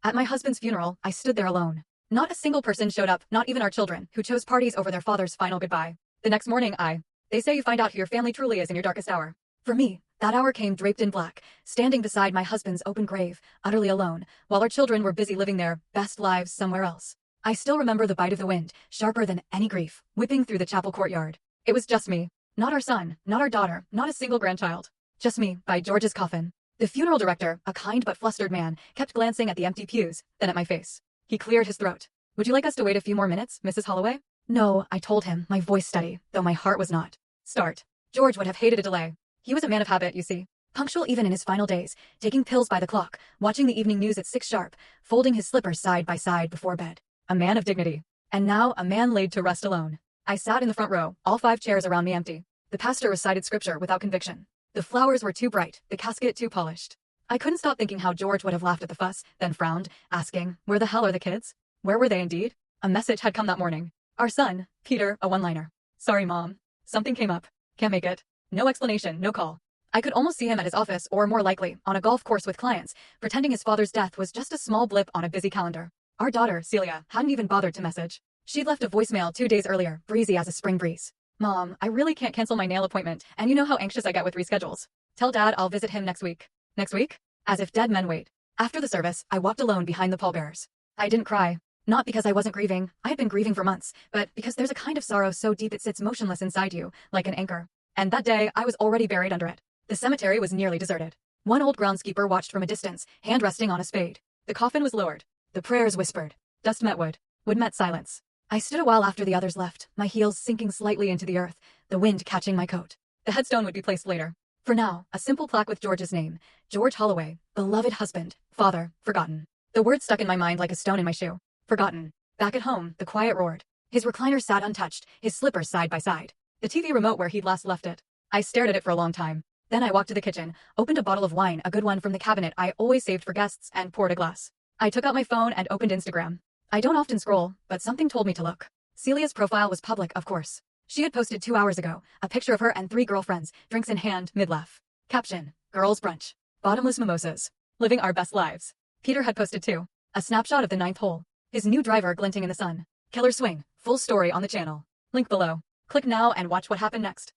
At my husband's funeral, I stood there alone. Not a single person showed up, not even our children, who chose parties over their father's final goodbye. The next morning, They say you find out who your family truly is in your darkest hour. For me, that hour came draped in black, standing beside my husband's open grave, utterly alone, while our children were busy living their best lives somewhere else. I still remember the bite of the wind, sharper than any grief, whipping through the chapel courtyard. It was just me. Not our son, not our daughter, not a single grandchild. Just me, by George's coffin. The funeral director, a kind but flustered man, kept glancing at the empty pews, then at my face. He cleared his throat. Would you like us to wait a few more minutes, Mrs. Holloway? No, I told him, my voice steady, though my heart was not. Start. George would have hated a delay. He was a man of habit, you see. Punctual even in his final days, taking pills by the clock, watching the evening news at 6 sharp, folding his slippers side by side before bed. A man of dignity. And now a man laid to rest alone. I sat in the front row, all 5 chairs around me empty. The pastor recited scripture without conviction. The flowers were too bright, the casket too polished. I couldn't stop thinking how George would have laughed at the fuss, then frowned, asking, where the hell are the kids? Where were they indeed? A message had come that morning. Our son, Peter, a one-liner. Sorry, Mom. Something came up. Can't make it. No explanation, no call. I could almost see him at his office, or more likely, on a golf course with clients, pretending his father's death was just a small blip on a busy calendar. Our daughter, Celia, hadn't even bothered to message. She'd left a voicemail 2 days earlier, breezy as a spring breeze. Mom, I really can't cancel my nail appointment, and you know how anxious I get with reschedules. Tell Dad I'll visit him next week. Next week? As if dead men wait. After the service, I walked alone behind the pallbearers. I didn't cry. Not because I wasn't grieving. I had been grieving for months, but because there's a kind of sorrow so deep it sits motionless inside you, like an anchor. And that day, I was already buried under it. The cemetery was nearly deserted. One old groundskeeper watched from a distance, hand resting on a spade. The coffin was lowered. The prayers whispered. Dust met wood. Wood met silence. I stood a while after the others left, my heels sinking slightly into the earth, the wind catching my coat. The headstone would be placed later. For now, a simple plaque with George's name. George Holloway, beloved husband, father, forgotten. The word stuck in my mind like a stone in my shoe. Forgotten. Back at home, the quiet roared. His recliner sat untouched, his slippers side by side. The TV remote where he'd last left it. I stared at it for a long time. Then I walked to the kitchen, opened a bottle of wine, a good one from the cabinet I always saved for guests, and poured a glass. I took out my phone and opened Instagram. I don't often scroll, but something told me to look. Celia's profile was public, of course. She had posted 2 hours ago, a picture of her and 3 girlfriends, drinks in hand, mid-laugh. Caption, girls brunch. Bottomless mimosas. Living our best lives. Peter had posted too. A snapshot of the 9th hole. His new driver glinting in the sun. Killer swing. Full story on the channel. Link below. Click now and watch what happened next.